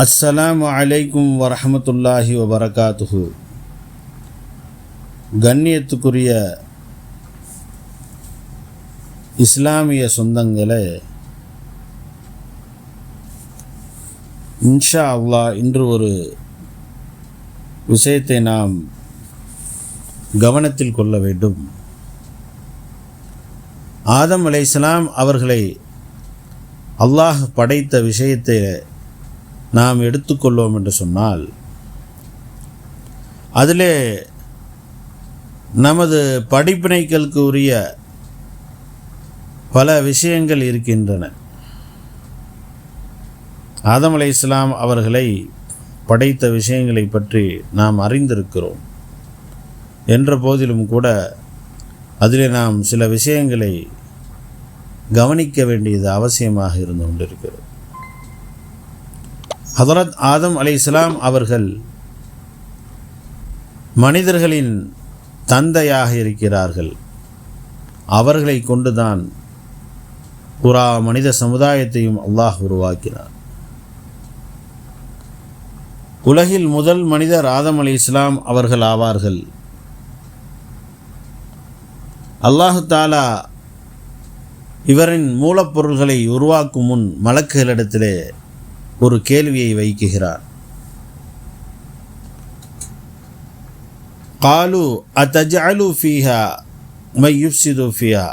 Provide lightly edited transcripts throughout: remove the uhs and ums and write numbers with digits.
அஸ்ஸலாமு அலைக்கும் வரஹமத்துல்லாஹி வபரகாத்துஹு. கண்ணியத்துக்குரிய இஸ்லாமிய சொந்தங்களே, இன்ஷா அல்லாஹ் இன்று ஒரு விஷயத்தை நாம் கவனத்தில் கொள்ள வேண்டும். ஆதம் அலைஹிஸ்ஸலாம் அவர்களை அல்லாஹ் படைத்த விஷயத்தை நாம் எடுத்துக்கொள்வோம் என்று சொன்னால், அதிலே நமது படிப்பினைகளுக்கு உரிய பல விஷயங்கள் இருக்கின்றன. ஆதம் அலைஹிஸ்ஸலாம் அவர்களை படைத்த விஷயங்களை பற்றி நாம் அறிந்திருக்கிறோம். என்ற போதிலும் கூட அதிலே நாம் சில விஷயங்களை கவனிக்க வேண்டியது அவசியமாக இருந்து கொண்டிருக்கிறது. ஹதரத் ஆதம் அலைஹிஸ்ஸலாம் அவர்கள் மனிதர்களின் தந்தையாக இருக்கிறார்கள். அவர்களை கொண்டுதான் புறா மனித சமுதாயத்தையும் அல்லாஹ் உருவாக்கினார். உலகில் முதல் மனிதர் ஆதம் அலைஹிஸ்ஸலாம் அவர்கள் ஆவார்கள். அல்லாஹு தாலா இவரின் மூலப்பொருள்களை உருவாக்கும் முன் மலக்குகளிடத்திலே ஒரு கேள்வியை வைக்குகிறார். காலு அத்தஜஅலு ஃபீஹா மை யுஃப்ஸிது ஃபீஹா.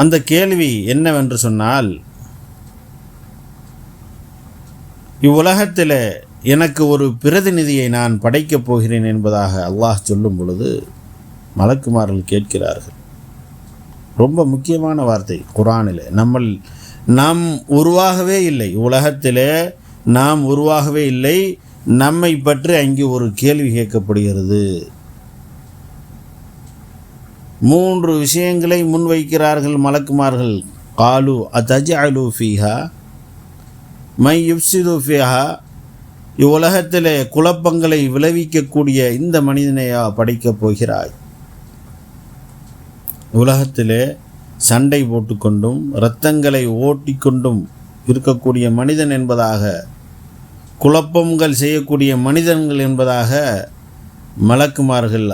அந்த கேள்வி என்னவென்று சொன்னால், இவ்வுலகத்தில் எனக்கு ஒரு பிரதிநிதியை நான் படைக்கப் போகிறேன் என்பதாக அல்லாஹ் சொல்லும் பொழுது மலக்குமார்கள் கேட்கிறார்கள். ரொம்ப முக்கியமான வார்த்தை குர்ஆனில். நாம் உருவாகவே இல்லை, உலகத்திலே நாம் உருவாகவே இல்லை, நம்மை பற்றி அங்கே ஒரு கேள்வி கேட்கப்படுகிறது. 3 விஷயங்களை முன்வைக்கிறார்கள் மலக்குமார்கள். காலு அத்தஜஅலு ஃபீஹா மை யுஃப்ஸிது ஃபீஹா. இவ்வுலகத்திலே குழப்பங்களை விளைவிக்கக்கூடிய இந்த மனிதனையா படைக்கப் போகிறாய்? உலகத்திலே சண்டை போட்டுக்கொண்டும் இரத்தங்களை ஓட்டிக்கொண்டும் இருக்கக்கூடிய மனிதன் என்பதாக, குழப்பங்கள் செய்யக்கூடிய மனிதர்கள் என்பதாக மலக்குமார்கள்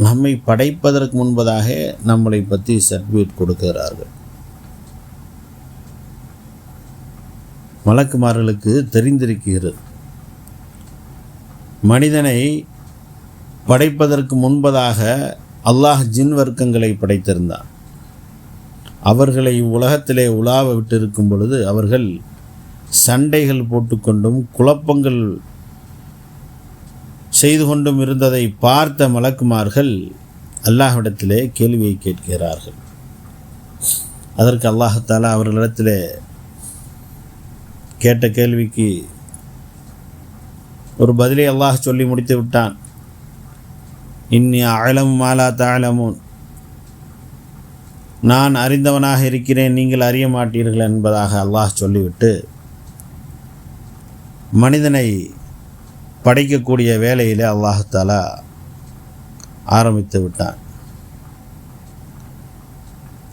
நம்மை படைப்பதற்கு முன்பதாக நம்மளை பற்றி சர்டிஃபிகேட் கொடுக்கிறார்கள். மலக்குமார்களுக்கு தெரிந்திருக்கிறது, மனிதனை படைப்பதற்கு முன்பதாக அல்லாஹ் ஜின் வர்க்கங்களை படைத்திருந்தான். அவர்களை உலகத்திலே உலாவ விட்டிருக்கும் பொழுது அவர்கள் சண்டைகள் போட்டுக்கொண்டும் குழப்பங்கள் செய்து கொண்டும் இருந்ததை பார்த்த மலக்குமார்கள் அல்லாஹ்விடத்திலே கேள்வியை கேட்கிறார்கள். அதற்கு அல்லாஹ் தஆலா அவர்களிடத்திலே கேட்ட கேள்விக்கு ஒரு பதிலை அல்லாஹ் சொல்லி முடித்து விட்டான். இன்னி அஅலமு மா லா தஅலமூன். நான் அறிந்தவனாக இருக்கிறேன், நீங்கள் அறிய மாட்டீர்கள் என்பதாக அல்லாஹ் சொல்லிவிட்டு மனிதனை படைக்கக்கூடிய வேலையிலே அல்லாஹ் தஆலா ஆரம்பித்து விட்டான்.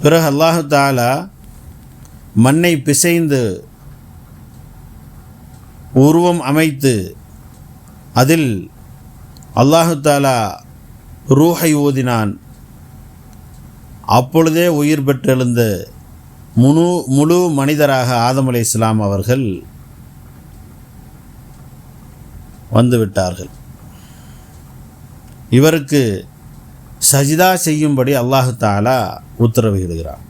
பிறகு அல்லாஹ் தஆலா மண்ணை பிசைந்து உருவம் அமைத்து அதில் அல்லாஹ் தஆலா ரூஹை ஊதினான். அப்பொழுதே உயிர் பெற்றெழுந்த முழு மனிதராக ஆதம் அலைஹிஸ்ஸலாம் அவர்கள் வந்துவிட்டார்கள். இவருக்கு சஜிதா செய்யும்படி அல்லாஹ் தஆலா உத்தரவிடுகிறார்.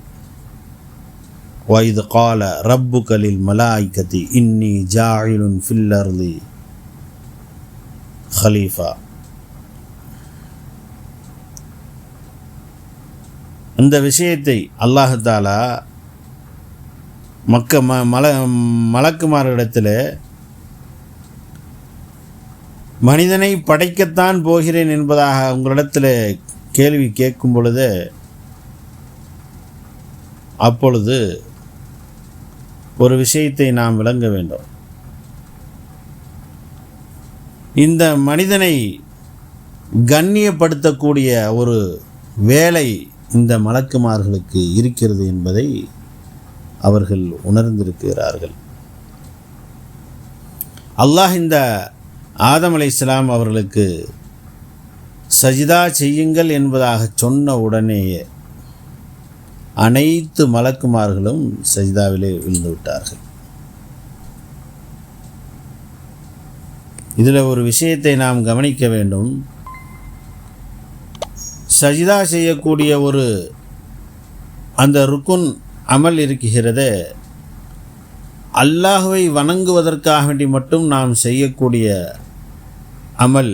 வைது கால ரப்புக லில் மலாயிகதி இன்னி ஜாயிலுன் ஃபில் அர்தி ஹலீஃபா. இந்த விஷயத்தை அல்லாஹ் தஆலா மலக்குமாரிடத்தில் மனிதனை படைக்கத்தான் போகிறேன் என்பதாக உங்களிடத்தில் கேள்வி கேட்கும் பொழுது, அப்பொழுது ஒரு விஷயத்தை நாம் விளங்க வேண்டும். இந்த மனிதனை கண்ணியப்படுத்தக்கூடிய ஒரு வேலை இந்த மலக்குமார்களுக்கு இருக்கிறது என்பதை அவர்கள் உணர்ந்திருக்கிறார்கள். அல்லாஹ் இந்த ஆதம் அலைஹிஸ்ஸலாம் அவர்களுக்கு சஜிதா செய்யுங்கள் என்பதாக சொன்ன உடனேயே அனைத்து மலக்குமார்களும் சஜிதாவிலே விழுந்து விட்டார்கள். இதில் ஒரு விஷயத்தை நாம் கவனிக்க வேண்டும். சஜிதா செய்யக்கூடிய ஒரு அந்த ருக்குன் அமல் இருக்கிறதே, அல்லாஹ்வை வணங்குவதற்காக வேண்டி மட்டும் நாம் செய்யக்கூடிய அமல்.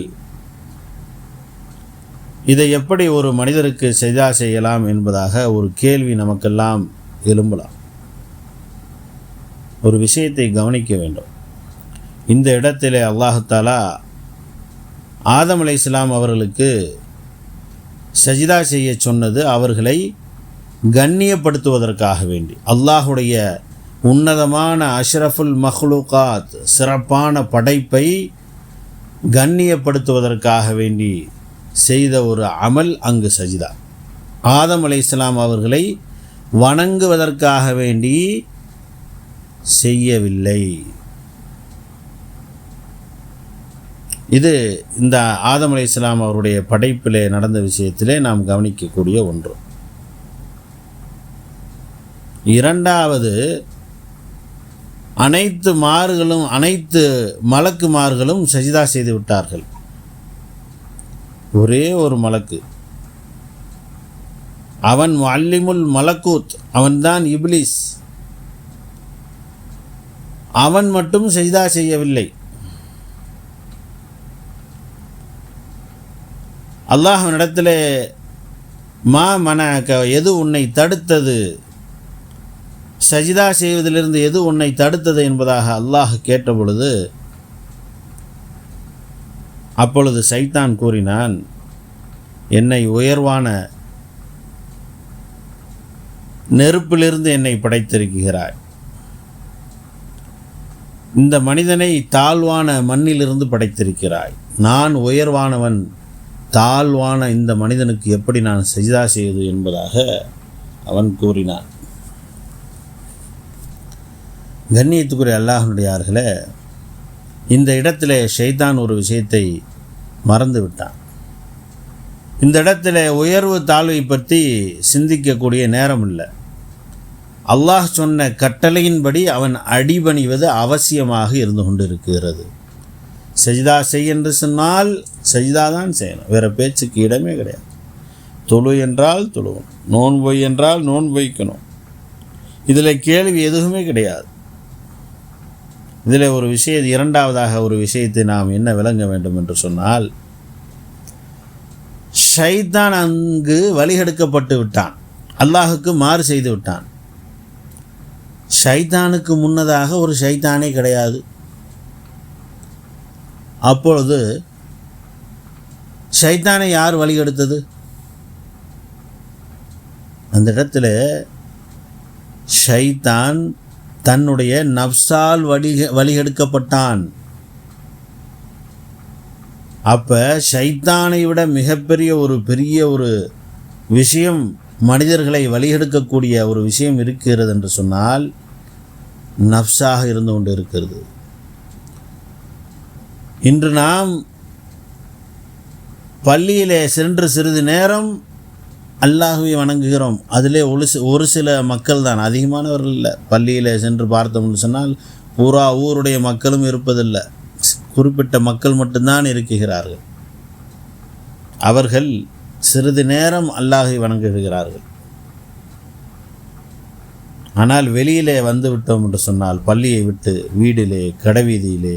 இதை எப்படி ஒரு மனிதருக்கு சஜிதா செய்யலாம் என்பதாக ஒரு கேள்வி நமக்கெல்லாம் எழும்பலாம். ஒரு விஷயத்தை கவனிக்க வேண்டும். இந்த இடத்திலே அல்லாஹ் தஆலா ஆதம் அலைஹிஸ்ஸலாம் அவர்களுக்கு சஜிதா செய்ய சொன்னது அவர்களை கண்ணியப்படுத்துவதற்காக வேண்டி, அல்லாஹுடைய உன்னதமான அஷ்ரஃபுல் மஹ்லூகாத் சிறப்பான படைப்பை கண்ணியப்படுத்துவதற்காக வேண்டி செய்த ஒரு அமல் அங்கு சஜிதா. ஆதம் அலைஹிஸ்ஸலாம் அவர்களை வணங்குவதற்காக வேண்டி செய்யவில்லை. இது இந்த ஆதம் அலைஹிஸ்ஸலாம் அவருடைய படைப்பிலே நடந்த விஷயத்திலே நாம் கவனிக்கக்கூடிய ஒன்று. இரண்டாவது, அனைத்து மலக்குமார்களும் சஜிதா செய்து விட்டார்கள். ஒரே ஒரு மலக்கு, அவன் முஅல்லிமுல் மலக்கூத், அவன்தான் இப்லீஸ், அவன் மட்டும் சஜிதா செய்யவில்லை. அல்லாஹ்விடத்திலே மா மனக, எது உன்னை தடுத்தது, சஜிதா செய்வதிலிருந்து எது உன்னை தடுத்தது என்பதாக அல்லாஹ் கேட்ட பொழுது, அப்பொழுது சைத்தான் கூறினான், என்னை உயர்வான நெருப்பிலிருந்து என்னை படைத்திருக்கிறாய், இந்த மனிதனை தாழ்வான மண்ணிலிருந்து படைத்திருக்கிறாய், நான் உயர்வானவன், தாழ்வான இந்த மனிதனுக்கு எப்படி நான் சஜிதா செய்வது என்பதாக அவன் கூறினான். கண்ணியத்துக்குரிய அல்லாஹ்வுடையார்களே, இந்த இடத்திலே ஷைத்தான் ஒரு விஷயத்தை மறந்து விட்டான். இந்த இடத்திலே உயர்வு தாழ்வை பற்றி சிந்திக்கக்கூடிய நேரம் இல்லை. அல்லாஹ் சொன்ன கட்டளையின்படி அவன் அடிபணிவது அவசியமாக இருந்து கொண்டிருக்கிறது. சஜிதா செய் என்று சொன்னால் சஜிதா தான் செய்யணும், வேறு பேச்சுக்கு இடமே கிடையாது. தொழு என்றால் தொழுவணும், நோன்பு என்றால் நோன்பு வைக்கணும். இதில் கேள்வி எதுவுமே கிடையாது. இதில் ஒரு இரண்டாவதாக ஒரு விஷயத்தை நாம் என்ன விளங்க வேண்டும் என்று சொன்னால், ஷைத்தான் அங்கு வழிகெடுக்கப்பட்டு விட்டான், அல்லாஹுக்கு மாறு செய்து விட்டான். ஷைத்தானுக்கு முன்னதாக ஒரு ஷைத்தானே கிடையாது. அப்பொழுது ஷைத்தானை யார் வழிகெடுத்தது? அந்த இடத்துல ஷைத்தான் தன்னுடைய நப்சால் வழிகெடுக்கப்பட்டான். அப்போ ஷைத்தானை விட மிகப்பெரிய ஒரு விஷயம் மனிதர்களை வழிகெடுக்கக்கூடிய ஒரு விஷயம் இருக்கிறது என்று சொன்னால் நப்சாக இருந்து கொண்டு இருக்கிறது. இன்று நாம் பள்ளியிலே சென்று சிறிது நேரம் அல்லாஹ்வை வணங்குகிறோம். அதிலே ஒரு சில மக்கள் தான், அதிகமானவர்கள் இல்லை. பள்ளியிலே சென்று பார்த்தோம்னு சொன்னால் பூரா ஊருடைய மக்களும் இருப்பதில்லை, குறிப்பிட்ட மக்கள் மட்டும்தான் இருக்கிறார்கள். அவர்கள் சிறிது நேரம் அல்லாஹ்வை வணங்குகிறார்கள். ஆனால் வெளியிலே வந்து விட்டோம் என்று சொன்னால், பள்ளியை விட்டு வீடிலே, கடைவீதியிலே,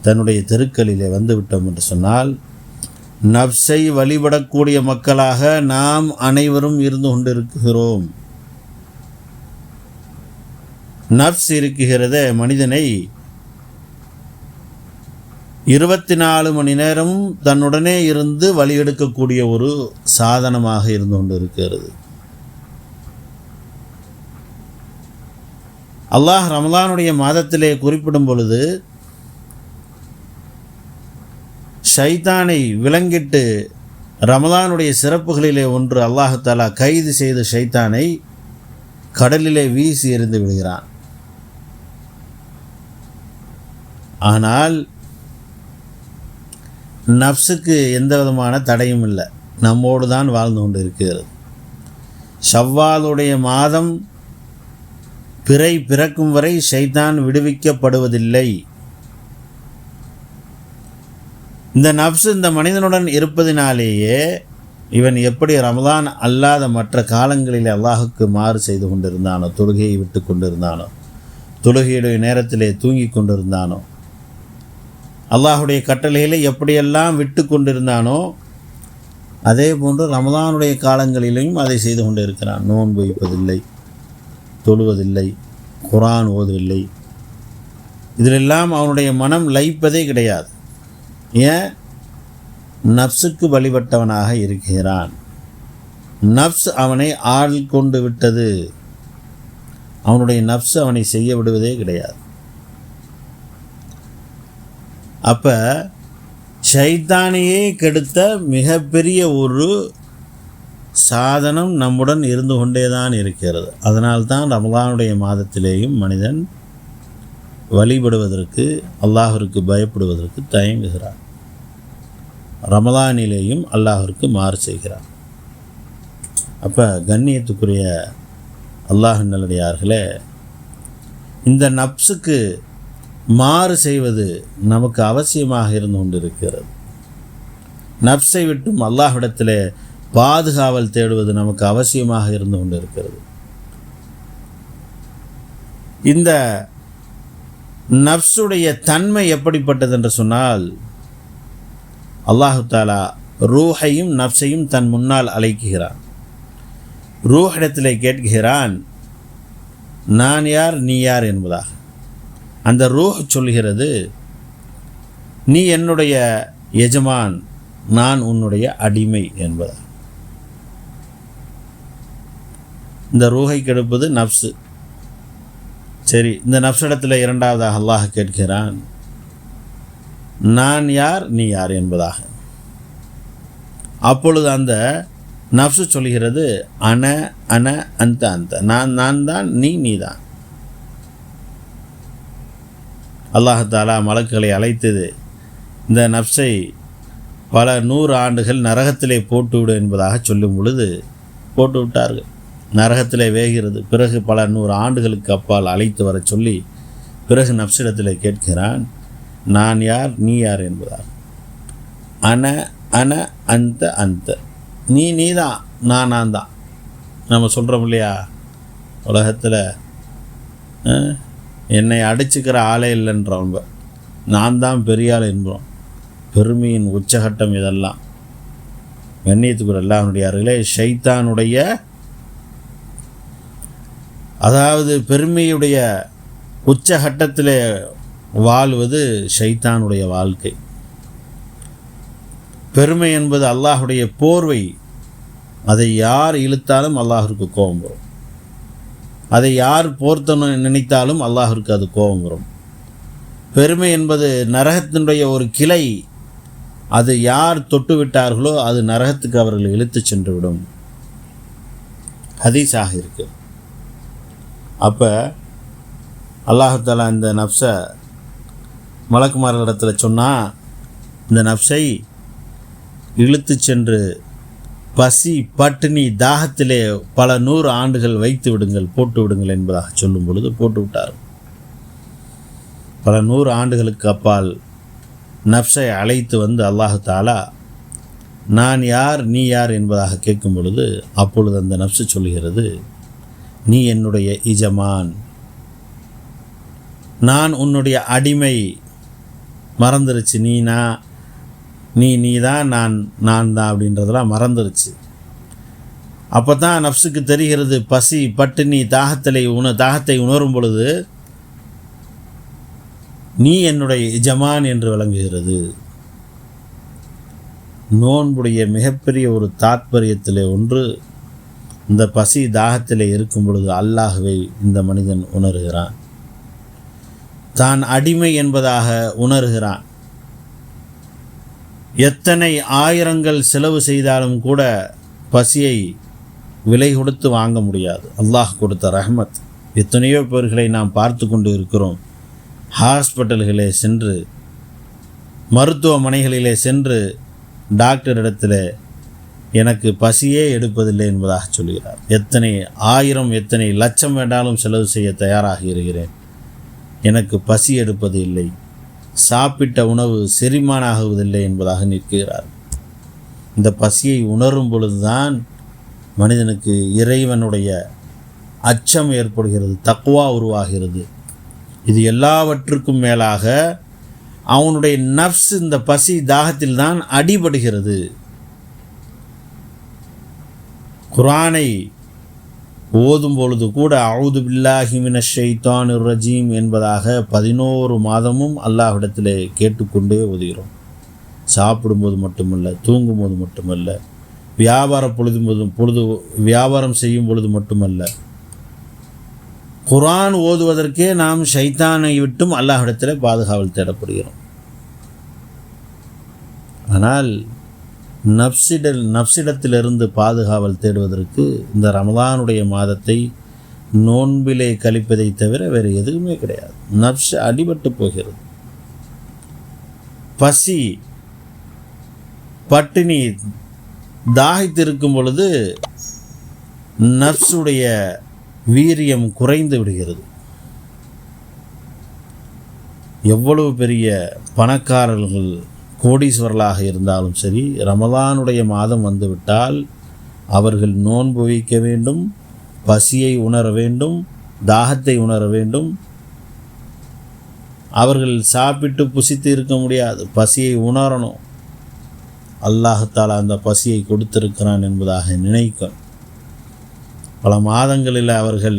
தன்னுடைய தெருக்களிலே வந்து விட்டோம் என்று சொன்னால், நப்சை வழிபடக்கூடிய மக்களாக நாம் அனைவரும் இருந்து கொண்டிருக்கிறோம். நப்ஸ் இருக்கிறத மனிதனை 24 மணி நேரம் தன்னுடனே இருந்து வழியெடுக்கக்கூடிய ஒரு சாதனமாக இருந்து கொண்டிருக்கிறது. அல்லாஹ் ரமலானுடைய மாதத்திலே குறிப்பிடும் பொழுது ஷைத்தானை விலங்கிட்டு ரமலானுடைய சிறப்புகளிலே ஒன்று, அல்லாஹ் தஆலா கைது செய்த ஷைத்தானை கடலிலே வீசி எறிந்து விடுகிறான். ஆனால் நஃப்ஸுக்கு எந்த விதமான தடையும் இல்லை, நம்மோடு தான் வாழ்ந்து கொண்டு இருக்கிறது. ஷவ்வாலுடைய மாதம் பிறை பிறக்கும் வரை ஷைத்தான் விடுவிக்கப்படுவதில்லை. இந்த நஃப்ஸ் இந்த மனிதனுடன் இருப்பதினாலேயே இவன் எப்படி ரமதான் அல்லாத மற்ற காலங்களில் அல்லாஹுக்கு மாறு செய்து கொண்டிருந்தானோ, தொழுகையை விட்டு கொண்டிருந்தானோ, தொழுகையுடைய நேரத்திலே தூங்கி கொண்டிருந்தானோ, அல்லாஹுடைய கட்டளைகளை எப்படியெல்லாம் விட்டு கொண்டிருந்தானோ அதே போன்று ரமதானுடைய காலங்களிலும் அதை செய்து கொண்டு இருக்கிறான். நோன்பு வைப்பதில்லை, தொழுவதில்லை, குர்ஆன் ஓதுவில்லை. இதிலெல்லாம் அவனுடைய மனம் லயிப்பதே கிடையாது. ஏன்? நஃப்ஸுக்கு வழிபட்டவனாக இருக்கிறான். நஃப்ஸ் அவனை ஆள் கொண்டு விட்டது. அவனுடைய நஃப்ஸ் அவனை செய்ய விடுவதே கிடையாது. அப்போ ஷைத்தானையே கெடுத்த மிகப்பெரிய ஒரு சாதனம் நம்முடன் இருந்து கொண்டே தான் இருக்கிறது. அதனால்தான் ரமலானுடைய மாதத்திலேயும் மனிதன் வழிபடுவதற்கு, அல்லாஹிற்கு பயப்படுவதற்கு தயங்குகிறான். ரமலானிலேயும் அல்லாஹிற்கு மாறு செய்கிறான். அப்போ கண்ணியத்துக்குரிய அல்லாஹ் நல்லடியார்களே, இந்த நப்சுக்கு மாறு செய்வது நமக்கு அவசியமாக இருந்து கொண்டிருக்கிறது. நப்சை விட்டும் அல்லாஹ்விடத்தில் பாதுகாவல் தேடுவது நமக்கு அவசியமாக இருந்து கொண்டிருக்கிறது. இந்த நப்சுடைய தன்மை எப்படிப்பட்டது என்று சொன்னால், அல்லாஹு தாலா ரூஹையும் நப்சையும் தன் முன்னால் அழைக்கிறான். ரூஹிடத்திலே கேட்கிறான், நான் யார், நீ யார் என்பதாக. அந்த ரூஹ் சொல்கிறது, நீ என்னுடைய எஜமான், நான் உன்னுடைய அடிமை என்பதாக. இந்த ரூஹை கெடுப்பது நப்சு. சரி, இந்த நப்சிடத்தில் இரண்டாவதாக அல்லாஹ் கேட்கிறான், நான் யார், நீ யார் என்பதாக. அப்பொழுது அந்த நப்சு சொல்கிறது, அன அன அந்த அந்த, நான் தான், நீ தான். அல்லாஹாலா மலக்குகளை அழைத்தது, இந்த நப்சை பல 100 ஆண்டுகள் நரகத்திலே போட்டுவிடு என்பதாக சொல்லும் பொழுது போட்டு விட்டார்கள். நரகத்திலே வேகிறது. பிறகு பல 100 ஆண்டுகளுக்கு அப்பால் அழைத்து வர சொல்லி பிறகு நப்சிடத்தில் கேட்கிறான், நான் யார், நீ யார் என்பதாக. அன அன அந்த அந்த, நீ தான், நான் தான். நம்ம சொல்கிறோம் இல்லையா, உலகத்தில் என்னை அடிச்சுக்கிற ஆளே இல்லைன்றவங்க, நான் தான் பெரிய ஆள் என்போம். பெருமையின் உச்சகட்டம் இதெல்லாம். கண்ணியத்துக்குரிய அல்லாஹ்வுடையார்களே, ஷைத்தானுடைய, அதாவது பெருமையுடைய உச்சகட்டத்தில் வாழ்வது ஷைத்தானுடைய வாழ்க்கை. பெருமை என்பது அல்லாஹுடைய போர்வை. அதை யார் இழுத்தாலும் அல்லாஹிற்கு கோபம் வரும். அதை யார் போர்த்தணும் நினைத்தாலும் அல்லாஹிற்கு அது கோபம் வரும். பெருமை என்பது நரகத்தினுடைய ஒரு கிளை. அது யார் தொட்டு விட்டார்களோ அது நரகத்துக்கு அவர்கள் இழுத்து சென்று விடும். ஹதீஸாக இருக்கு. அப்போ அல்லாஹ் தஆலா இந்த நப்சை மலக்குமார்களிடத்தில் சொன்னால், இந்த நப்சை இழுத்து சென்று பசி பட்டினி தாகத்திலே பல 100 ஆண்டுகள் வைத்து விடுங்கள், போட்டு விடுங்கள் என்பதாக சொல்லும் பொழுது போட்டு விட்டார். பல 100 ஆண்டுகளுக்கு அப்பால் நப்சை அழைத்து வந்து அல்லாஹ் தஆலா நான் யார், நீ யார் என்பதாக கேட்கும் பொழுது அப்பொழுது அந்த நப்சு சொல்கிறது, நீ என்னுடைய இஜமான், நான் உன்னுடைய அடிமை. மறந்துருச்சு, நீ தான், நான் தான் அப்படின்றதெல்லாம் மறந்துருச்சு. அப்போ தான் நப்சுக்கு தெரிகிறது, பசி பட்டினி தாகத்தை உணரும் பொழுது நீ என்னுடைய எஜமான் என்று விளங்குகிறது. நோன்புடைய மிகப்பெரிய ஒரு தாத்பரியத்தில் ஒன்று, இந்த பசி தாகத்தில் இருக்கும் பொழுது அல்லாஹ்வை இந்த மனிதன் உணர்கிறான். தான் அடிமை என்பதாக உணர்கிறான். எத்தனை ஆயிரங்கள் செலவு செய்தாலும் கூட பசியை விலை கொடுத்து வாங்க முடியாது. அல்லாஹ் கொடுத்த ரஹ்மத். எத்தனையோ பேர்களை நாம் பார்த்து கொண்டு இருக்கிறோம். ஹாஸ்பிட்டல்களே சென்று, மருத்துவமனைகளிலே சென்று டாக்டரிடத்தில் எனக்கு பசியே எடுப்பதில்லை என்பதாக சொல்கிறார். எத்தனை ஆயிரம் எத்தனை லட்சம் வேண்டாலும் செலவு செய்ய தயாராக இருக்கிறேன், எனக்கு பசி எடுப்பது இல்லை, சாப்பிட்ட உணவு செரிமானம் ஆகுவதில்லை என்பதாக நிற்கிறார். இந்த பசியை உணரும் பொழுதுதான் மனிதனுக்கு இறைவனுடைய அச்சம் ஏற்படுகிறது, தக்வா உருவாகிறது. இது எல்லாவற்றுக்கும் மேலாக அவனுடைய நஃப்ஸ் இந்த பசி தாகத்தில் தான் அடிபடுகிறது. குர்ஆனை ஓதும் பொழுது கூட அஊது பில்லாஹி மினஷ் ஷைத்தானிர் ரஜீம் என்பதாக 11 மாதமும் அல்லாஹ்விடத்திலே கேட்டுக்கொண்டே ஓதுகிறோம். சாப்பிடும்போது மட்டுமல்ல, தூங்கும்போது மட்டுமல்ல, வியாபாரம் செய்யும் பொழுது மட்டுமல்ல, குர்ஆன் ஓதுவதற்கே நாம் ஷைத்தானை விட்டும் அல்லாஹ்விடத்தில் பாதுகாவல் தேடப்படுகிறோம். ஆனால் நப்சிடத்திலிருந்து பாதுகாவல் தேடுவதற்கு இந்த ரமலானுடைய மாதத்தை நோன்பிலே கழிப்பதை தவிர வேறு எதுவுமே கிடையாது. நப்ஸ் அடிபட்டு போகிறது. பசி, பட்டினி, தாகித்திருக்கும் பொழுது நப்சுடைய வீரியம் குறைந்து விடுகிறது. எவ்வளவு பெரிய பணக்காரர்கள், கோடீஸ்வரர்களாக இருந்தாலும் சரி, ரமலானுடைய மாதம் வந்துவிட்டால் அவர்கள் நோன்பு வைக்க வேண்டும், பசியை உணர வேண்டும், தாகத்தை உணர வேண்டும். அவர்கள் சாப்பிட்டு புசித்து இருக்க முடியாது, பசியை உணரணும். அல்லாஹ்தாலா அந்த பசியை கொடுத்திருக்கிறான் என்பதாக நினைக்கும். பல மாதங்களில் அவர்கள்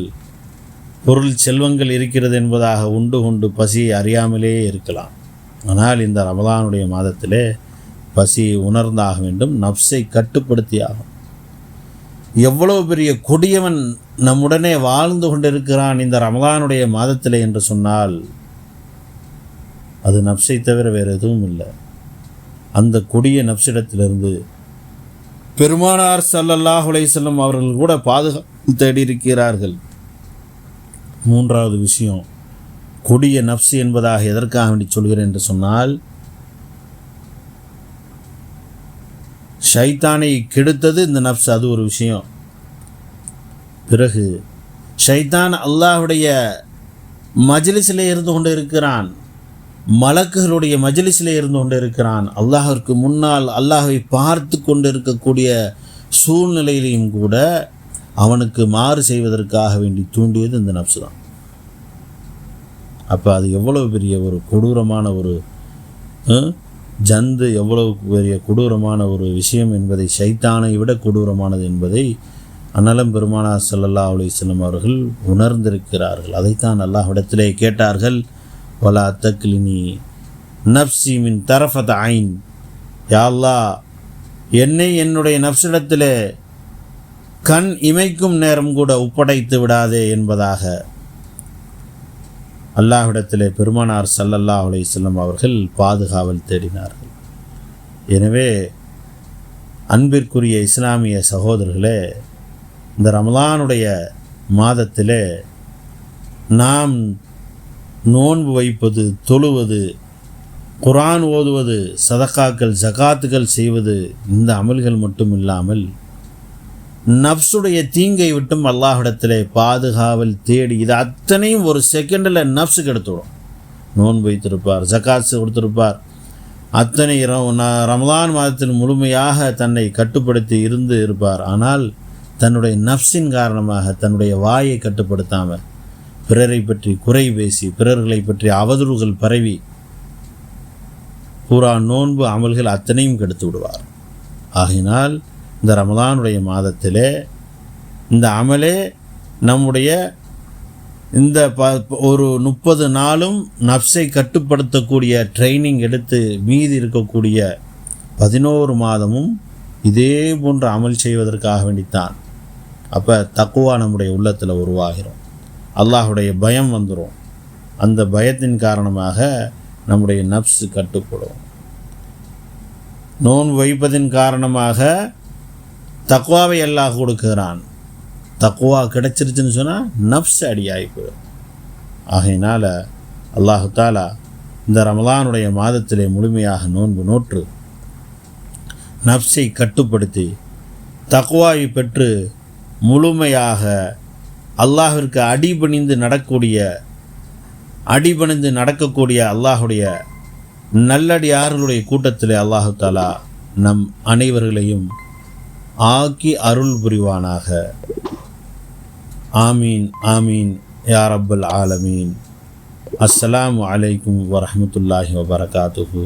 பொருள் செல்வங்கள் இருக்கிறது என்பதாக உண்டு கொண்டு பசியை அறியாமலே இருக்கலாம். ஆனால் இந்த ரமலானுடைய மாதத்திலே பசியை உணர்ந்தாக வேண்டும், நப்சை கட்டுப்படுத்தி ஆகும். எவ்வளவு பெரிய கொடியவன் நம்முடனே வாழ்ந்து கொண்டிருக்கிறான் இந்த ரமலானுடைய மாதத்திலே என்று சொன்னால் அது நப்சை தவிர வேறு எதுவும் இல்லை. அந்த கொடிய நப்சிடத்திலிருந்து பெருமானார் ஸல்லல்லாஹு அலைஹி வஸல்லம் அவர்கள் கூட பாதுகாப்பு தேடியிருக்கிறார்கள். மூன்றாவது விஷயம், கொடிய நப்ஸ் என்பதாக எதற்காக வேண்டி சொல்கிறேன் என்று சொன்னால், ஷைத்தானை கெடுத்தது இந்த நப்ஸ், அது ஒரு விஷயம். பிறகு ஷைத்தான் அல்லாஹ்வுடைய மஜ்லிஸிலே இருந்து கொண்டு இருக்கிறான், மலக்குகளுடைய மஜ்லிஸிலே இருந்து கொண்டு இருக்கிறான். அல்லாஹ்விற்கு முன்னால் அல்லாஹ்வை பார்த்து கொண்டு இருக்கக்கூடிய சூழ்நிலையிலையும் கூட அவனுக்கு மாறு செய்வதற்காக வேண்டி தூண்டியது இந்த நப்சு தான். அப்போ அது எவ்வளவு பெரிய ஒரு கொடூரமான ஒரு ஜந்து, எவ்வளவு பெரிய கொடூரமான ஒரு விஷயம் என்பதை, ஷைத்தானை விட கொடூரமானது என்பதை அன்னலம் பெருமானார் ஸல்லல்லாஹு அலைஹி வஸல்லம் அவர்கள் உணர்ந்திருக்கிறார்கள். அதைத்தான் அல்லாஹ்விடத்திலே கேட்டார்கள், வலா தக்லினி நப்சி மின் தரஃபத் ஐன், யா அல்லாஹ், என்னை என்னுடைய நப்சிடத்திலே கண் இமைக்கும் நேரம் கூட ஒப்படைத்து விடாதே என்பதாக அல்லாஹ்விடத்திலே பெருமானார் ஸல்லல்லாஹு அலைஹி வஸல்லம் அவர்கள் பாதுகாவல் தேடினார்கள். எனவே அன்பிற்குரிய இஸ்லாமிய சகோதரர்களே, இந்த ரமலானுடைய மாதத்திலே நாம் நோன்பு வைப்பது, தொழுவது, குர்ஆன் ஓதுவது, சதகாக்கள், ஜகாத்துகள் செய்வது, இந்த அமல்கள் மட்டும் இல்லாமல் நப்சுடைய தீங்கை விட்டும் அல்லாஹ்விடத்திலே பாதுகாவல் தேடி, இது அத்தனையும் ஒரு செகண்டில் நப்ஸுக்கு எடுத்துவிடும். நோன்பு வைத்திருப்பார், ஜகாத் கொடுத்திருப்பார், அத்தனை ரமலான் மாதத்தில் முழுமையாக தன்னை கட்டுப்படுத்தி இருந்து இருப்பார். ஆனால் தன்னுடைய நப்சின் காரணமாக தன்னுடைய வாயை கட்டுப்படுத்தாமல் பிறரை பற்றி குறை பேசி, பிறர்களை பற்றி அவதூறுகள் பரவி பூரா நோன்பு அமல்கள் அத்தனையும் கெடுத்து விடுவார். ஆகினால் இந்த ரமலானுடைய மாதத்திலே இந்த அமலே நம்முடைய இந்த ஒரு 30 நாளும் நப்சை கட்டுப்படுத்தக்கூடிய ட்ரைனிங் எடுத்து மீதி இருக்கக்கூடிய 11 மாதமும் இதே போன்ற அமல் செய்வதற்காக வேண்டித்தான். அப்போ தக்குவா நம்முடைய உள்ளத்தில் உருவாகிறோம், அல்லாஹுடைய பயம் வந்துடும். அந்த பயத்தின் காரணமாக நம்முடைய நப்ஸ் கட்டுப்படும். நோன்பு வைப்பதின் காரணமாக தக்வாவை அல்லாஹ் கொடுக்குறான். தக்வா கிடைச்சிருச்சுன்னு சொன்னால் நப்ஸ் அடியாகி போயிடும். ஆகையினால் அல்லாஹு தாலா இந்த ரமலானுடைய மாதத்திலே முழுமையாக நோன்பு நோற்று நப்சை கட்டுப்படுத்தி தக்வாவை பெற்று முழுமையாக அல்லாஹிற்கு அடிபணிந்து நடக்கக்கூடிய அல்லாஹுடைய நல்லடியார்களுடைய கூட்டத்திலே அல்லாஹு தாலா நம் அனைவர்களையும் ஆக்கி அருள் புரிவானாக. ஆமீன் ஆமீன் யா ரப்பல் ஆலமீன். அஸ்ஸலாமு அலைக்கும் வரஹ்மத்துல்லாஹி வபரகாத்துஹு.